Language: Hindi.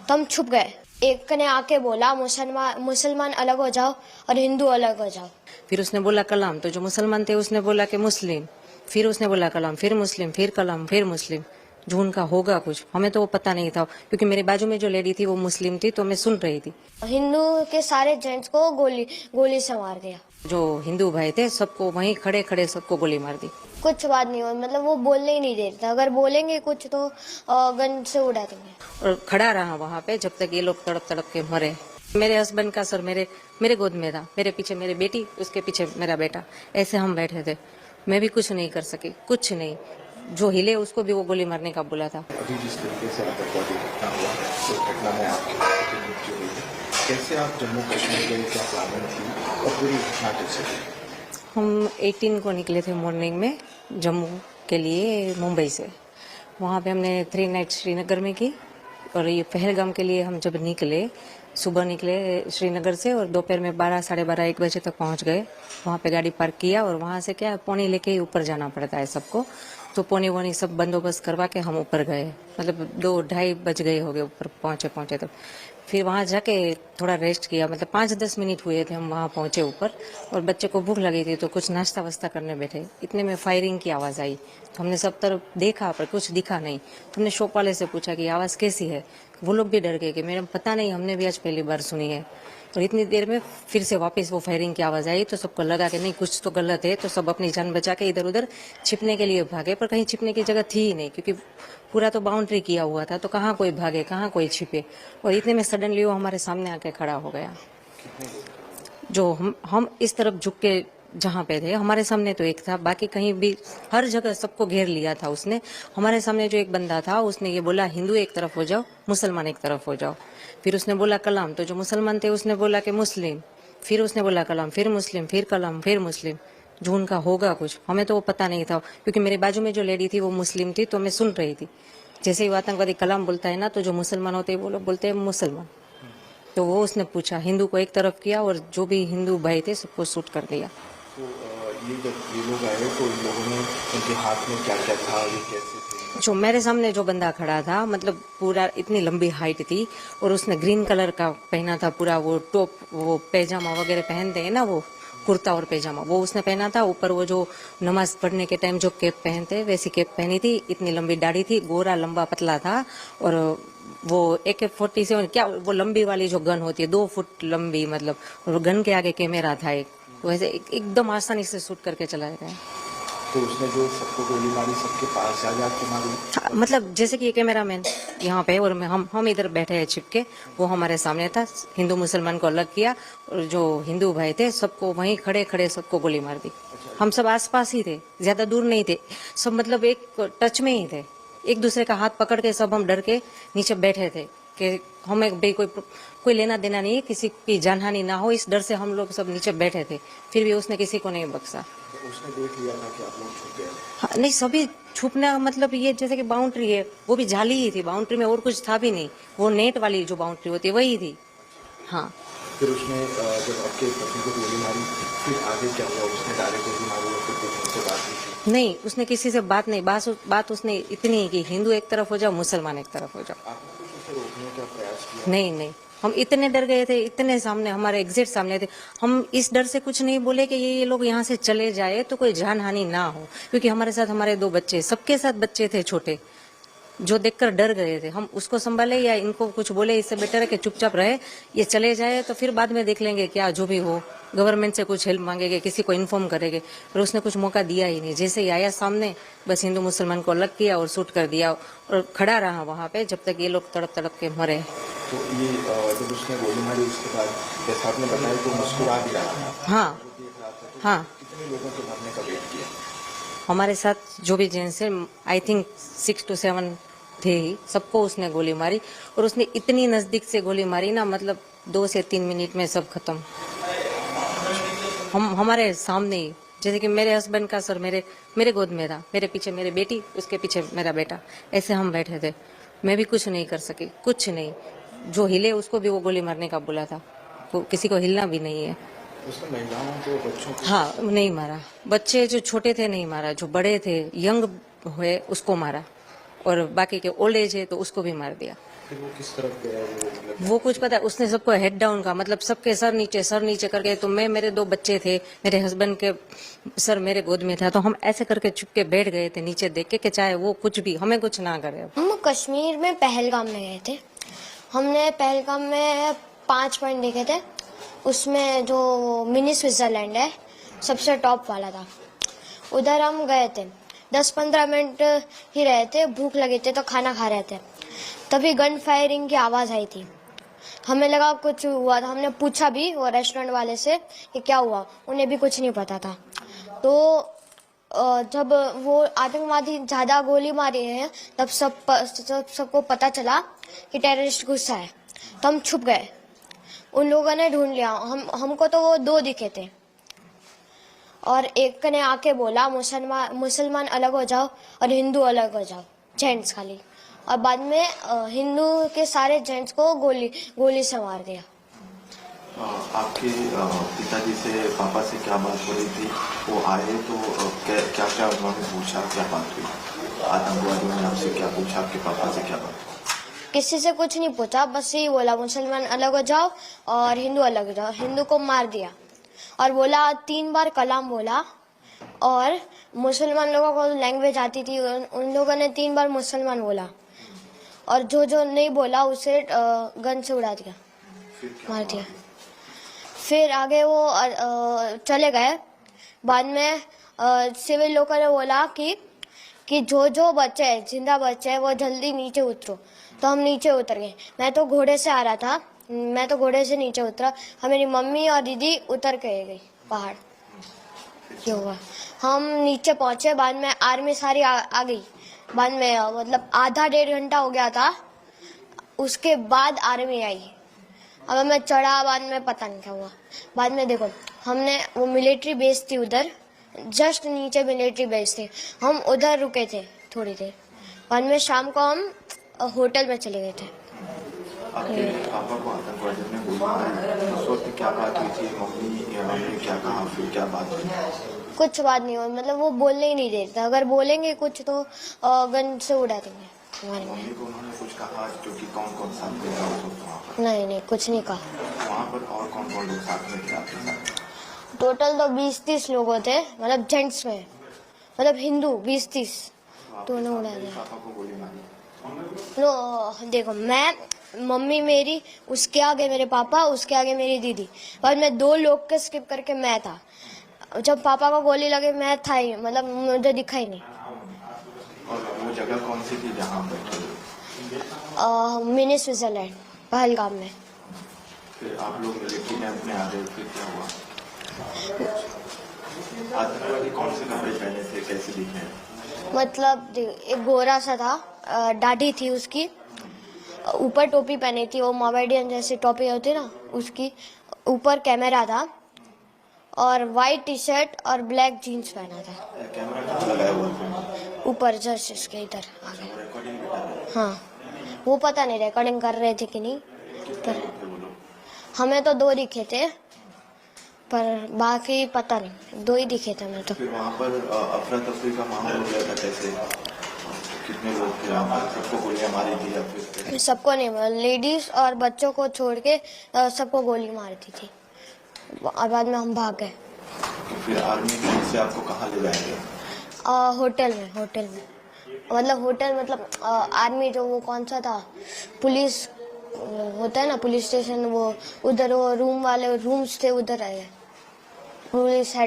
तो हम छुप गए। एक ने आके बोला मुसलमान अलग हो जाओ और हिंदू अलग हो जाओ। फिर उसने बोला कलाम, तो जो मुसलमान थे उसने बोला कि मुस्लिम, फिर उसने बोला कलाम, फिर मुस्लिम, फिर कलाम, फिर मुस्लिम। जो उनका होगा कुछ, हमें तो वो पता नहीं था, क्योंकि मेरे बाजू में जो लेडी थी वो मुस्लिम थी, तो मैं सुन रही थी। हिंदू के सारे जेंट्स को गोली से मार दिया। जो हिंदू भाई थे सबको वहीं खड़े खड़े सबको गोली मार दी। कुछ बात नहीं हुई, मतलब वो बोलने ही नहीं दे रहा था। अगर बोलेंगे कुछ तो गन से उड़ा देंगे। और खड़ा रहा वहाँ पे जब तक ये लोग तड़प तड़प के मरे। मेरे हस्बैंड का सर मेरे गोद में था, मेरे पीछे मेरी बेटी, उसके पीछे मेरा बेटा, ऐसे हम बैठे थे। मैं भी कुछ नहीं कर सकी, कुछ नहीं। जो हिले उसको भी वो गोली मारने का बोला था। अभी जिस तरीके से आतंकवादी घटना हुआ है, उस घटना में आपकी मृत्यु हुई है, कैसे आप जम्मू कश्मीर गए, क्या प्लानिंग थी और पूरी घटना कैसे हुई? हम 18 को निकले थे मॉर्निंग में जम्मू के लिए मुंबई से। वहाँ पे हमने 3 नाइट श्रीनगर में की, और ये पहलगाम के लिए हम जब निकले, सुबह निकले श्रीनगर से और दोपहर में 12, साढ़े 12, 1 बजे तक पहुँच गए। वहाँ पे गाड़ी पार्क किया और वहाँ से क्या पौनी लेके ही ऊपर जाना पड़ता है सबको, तो पौनी वोनी सब बंदोबस्त करवा के हम ऊपर गए। मतलब 2, ढाई बज गए हो गए ऊपर पहुँचे तब। फिर वहाँ जाके थोड़ा रेस्ट किया, मतलब 5-10 मिनट हुए थे हम वहाँ पहुँचे ऊपर, और बच्चे को भूख लगी थी तो कुछ नाश्ता वास्ता करने बैठे। इतने में फायरिंग की आवाज़ आई, तो हमने सब तरफ देखा पर कुछ दिखा नहीं। तो हमने शॉप वाले से पूछा कि आवाज़ कैसी है। वो लोग भी डर गए कि मैडम पता नहीं, हमने भी आज पहली बार सुनी है। और इतनी देर में फिर से वापस वो फायरिंग की आवाज़ आई, तो सबको लगा कि नहीं कुछ तो गलत है, तो सब अपनी जान बचा के इधर उधर छिपने के लिए भागे। पर कहीं छिपने की जगह थी ही नहीं, क्योंकि पूरा तो बाउंड्री किया हुआ था, तो कहाँ कोई भागे, कहाँ कोई छिपे। और इतने में सडनली वो हमारे सामने आके खड़ा हो गया। जो हम इस तरफ झुक के जहाँ पे थे, हमारे सामने तो एक था, बाकी कहीं भी हर जगह सबको घेर लिया था उसने। हमारे सामने जो एक बंदा था उसने ये बोला हिंदू एक तरफ हो जाओ, मुसलमान एक तरफ हो जाओ। फिर उसने बोला कलाम, तो जो मुसलमान थे उसने बोला कि मुस्लिम, फिर उसने बोला कलाम, फिर मुस्लिम, फिर कलाम, फिर मुस्लिम। जो उनका होगा कुछ, हमें तो वो पता नहीं था, क्योंकि मेरे बाजू में जो लेडी थी वो मुस्लिम थी, तो मैं सुन रही थी। जैसे ही वो आतंकवादी कलाम बोलता है ना, तो जो मुसलमान होते हैं वो लोग बोलते हैं मुसलमान। तो वो उसने पूछा, हिंदू को एक तरफ किया और जो भी हिंदू भाई थे सबको शूट कर दिया। तो ये जब ये लोग आए तो इन लोगों ने, उनके हाथ में क्या क्या था, ये कैसे थे? जो मेरे सामने जो बंदा खड़ा था, मतलब पूरा इतनी लंबी हाइट थी, और उसने ग्रीन कलर का पहना था पूरा, वो टॉप, वो पैजामा वगैरह पहनते हैं ना, वो कुर्ता और पैजामा, वो उसने पहना था। ऊपर वो जो नमाज पढ़ने के टाइम जो कैप पहनते हैं वैसी कैप पहनी थी। इतनी लंबी दाढ़ी थी, गोरा लंबा पतला था। और वो AK-47 क्या, वो लंबी वाली जो गन होती है 2 फुट लंबी, मतलब, और गन के आगे कैमरा था एक, वैसे एकदम आसानी से शूट करके चलाया गया। तो उसने जो सबको गोली मारी, सबके पास जाके मारी? हाँ, मतलब जैसे कि ये कैमरामैन यहाँ पे और हम इधर बैठे हैं छिपके, वो हमारे सामने था। हिंदू मुसलमान को अलग किया, और जो हिंदू भाई थे सबको वहीं खड़े खड़े सबको गोली मार दी। हम सब आसपास ही थे, ज्यादा दूर नहीं थे सब, मतलब एक टच में ही थे। एक दूसरे का हाथ पकड़ के सब हम डर के नीचे बैठे थे कि हमें भाई कोई लेना देना नहीं है, किसी की जानहानि ना हो, इस डर से हम लोग सब नीचे बैठे थे। फिर भी उसने किसी को नहीं बख्शा। तो उसने देख लिया था कि आप लोग छुप गए? हाँ, नहीं, सभी छुपना, मतलब ये जैसे कि बाउंड्री है, वो भी जाली ही थी, बाउंड्री में और कुछ था भी नहीं, वो नेट वाली जो बाउंड्री होती है वही थी। हाँ। फिर उसने जब आपके पति को गोली मारी, फिर आगे क्या हुआ? उसने डायरेक्ट गोली मारी और फिर कुछ उनसे बात की थी? नहीं, उसने किसी से बात नहीं, बात उसने इतनी है कि हिंदू एक तरफ हो जाओ, मुसलमान एक तरफ हो जाओ। आपने कुछ उसे रोकने का प्रयास किया? नहीं, हम इतने डर गए थे, इतने सामने, हमारे एग्जिट सामने थे। हम इस डर से कुछ नहीं बोले कि ये लोग यहाँ से चले जाए तो कोई जान हानि ना हो, क्योंकि हमारे साथ हमारे 2 बच्चे, सबके साथ बच्चे थे छोटे, जो देखकर डर गए थे। हम उसको संभाले या इनको कुछ बोले, इससे बेटर है कि चुपचाप रहे, ये चले जाए तो फिर बाद में देख लेंगे क्या जो भी हो, गवर्नमेंट से कुछ हेल्प मांगेंगे, किसी को इन्फॉर्म करेंगे। पर उसने कुछ मौका दिया ही नहीं, जैसे ही आया सामने बस हिंदू मुसलमान को अलग किया और शूट कर दिया, और खड़ा रहा वहाँ पे जब तक ये लोग तड़प तड़प के मरे। तो ये जब उसने गोली मारी उसके बाद, जैसा आपने बताया, तो मुस्कुरा भी रहा था? हाँ, हाँ। कितने लोगों को मरने का वेट किया? हमारे साथ जो भी जेंट्स है, आई थिंक 6 to 7 थे ही, सबको उसने गोली मारी, और उसने इतनी नजदीक से गोली मारी ना, मतलब 2 से 3 मिनट में सब खत्म। हमारे सामने ही, जैसे कि मेरे हस्बैंड का सर मेरे गोद में था, मेरे पीछे मेरी बेटी, उसके पीछे मेरा बेटा, ऐसे हम बैठे थे। मैं भी कुछ नहीं कर सकी, कुछ नहीं। जो हिले उसको भी वो गोली मारने का बोला था, तो किसी को हिलना भी नहीं है। उसने महिलाओं को, बच्चों को? हाँ, नहीं मारा। बच्चे जो छोटे थे नहीं मारा, जो बड़े थे, यंग हुए, उसको मारा, और बाकी के ओल्ड एज है तो उसको भी मार दिया। फिर वो किस तरफ गया वो मतलब वो कुछ पता है, उसने सबको हेड डाउन का मतलब सबके सर नीचे करके, तो मैं, मेरे 2 बच्चे थे, मेरे हस्बैंड के सर मेरे गोद में था, तो हम ऐसे करके चुप के बैठ गए थे नीचे देख के कि चाहे वो कुछ भी हमें कुछ ना करे। हम कश्मीर में पहलगाम में गए थे। हमने पहलगाम में 5 पॉइंट देखे थे। उसमें जो मिनी स्विट्जरलैंड है सबसे टॉप वाला था, उधर हम गए थे। 10-15 मिनट ही रहे थे, भूख लगी थी तो खाना खा रहे थे, तभी गन फायरिंग की आवाज़ आई थी। हमें लगा कुछ हुआ था, हमने पूछा भी वो रेस्टोरेंट वाले से कि क्या हुआ, उन्हें भी कुछ नहीं पता था। तो जब वो आतंकवादी ज़्यादा गोली मारी है तब सबको पता चला कि टेररिस्ट घुसा है, तो हम छुप गए। उन लोगों ने ढूंढ लिया, हमको तो वो 2 दिखे थे, और एक ने आके बोला मुसलमान अलग हो जाओ और हिंदू अलग हो जाओ, जेंट्स खाली। और बाद में हिंदू के सारे जेंट्स को गोली से मार दिया। आपके पिताजी से पापा से क्या बात हो रही थी? वो आए तो क्या क्या उन्होंने पूछा, क्या बात हुई? आतंकवादियों ने आपसे क्या पूछा, आपके पापा से क्या बात? किसी से कुछ नहीं पूछा, बस यही बोला मुसलमान अलग हो जाओ और हिंदू अलग हो जाओ। हिंदू को मार दिया और बोला 3 बार कलाम बोला, और मुसलमान लोगों को लैंग्वेज आती थी, उन लोगों ने 3 बार मुसलमान बोला, और जो नहीं बोला उसे गन से उड़ा दिया, मार दिया। फिर आगे वो चले गए। बाद में सिविल लोगों ने बोला कि जो बच्चे हैं, जिंदा बच्चे हैं, वो जल्दी नीचे उतरो। तो हम नीचे उतर गए। मैं तो घोड़े से आ रहा था, मैं तो घोड़े से नीचे उतरा, मेरी मम्मी और दीदी उतर के गई पहाड़। ये हुआ, हम नीचे पहुंचे। बाद में आर्मी सारी आ गई। बाद में मतलब आधा 1.5 घंटा हो गया था, उसके बाद आर्मी आई। अब मैं चढ़ा, बाद में पता नहीं क्या हुआ। बाद में देखो, हमने वो मिलिट्री बेस थी उधर, जस्ट नीचे मिलिट्री बेस थी, हम उधर रुके थे थोड़ी देर। बाद में शाम को हम होटल में चले गए थे। आपके पापा को आतंकवादियों ने गोली मारी, उस वक्त क्या बात हुई थी? मम्मी या मम्मी ने क्या कहा, फिर क्या बात हुई? कुछ बात नहीं हुई, मतलब वो बोलने ही नहीं देते। अगर बोलेंगे कुछ तो गन से उड़ा देंगे हमारे में। मम्मी को उन्होंने कुछ कहा जो कि कौन साथ में था उस वक्त वहाँ पर? नहीं, कुछ नहीं कहा। वहाँ पर और कौन लोग साथ में थे आपके साथ? टोटल तो 20-30 लोग थे, मतलब जेंट्स में, मतलब हिंदू 20-30, तो उन्होंने उड़ा दिया। पापा को गोली मारी? नो देखो, मम्मी मेरी, उसके आगे मेरे पापा, उसके आगे मेरी दीदी, और मैं 2 लोग के स्किप करके मैं था। जब पापा को गोली लगे मैं था ही, मतलब मुझे दिखा ही नहीं। और वो जगह कौन सी थी जहाँ पर? मिनी स्विट्जरलैंड, पहलगाम में। फिर आप लोग मिलिट्री कैंप में आ गए, फिर क्या हुआ? आतंकवादी कौन से कपड़े पहने थे, कैसे दिखे? मतलब एक गोरा सा था, दाढ़ी थी उसकी, ऊपर टोपी पहनी थी, वो मोमेडियन जैसी टोपी होती ना, उसकी ऊपर कैमरा था, और वाइट टी शर्ट और ब्लैक जीन्स पहना था। कैमरा कहाँ लगाया हुआ था? ऊपर जस्ट इसके इधर आगे। रिकॉर्डिंग भी कर रहे थे? हाँ, वो पता नहीं रिकॉर्डिंग कर रहे थे कि नहीं, कितने पर लोग थे वो लोग? हमें तो 2 दिखे थे, पर बाकी पता नहीं, 2 ही दिखे थे हमें तो। फिर वहाँ पर अफरा तफरी का माहौल हो गया था, कैसे? कितने लोग थे वहाँ पर? सबको गोलियाँ मारी थी या फिर? सबको नहीं, लेडीज और बच्चों को छोड़ के सबको गोली मारती थी, और बाद में हम भाग गए। फिर आर्मी से आपको कहाँ ले जाएंगे? होटल में, मतलब आर्मी जो वो कौन सा था, पुलिस होता है ना, पुलिस स्टेशन, वो उधर वो रूम्स थे, उधर आए पुलिस हेड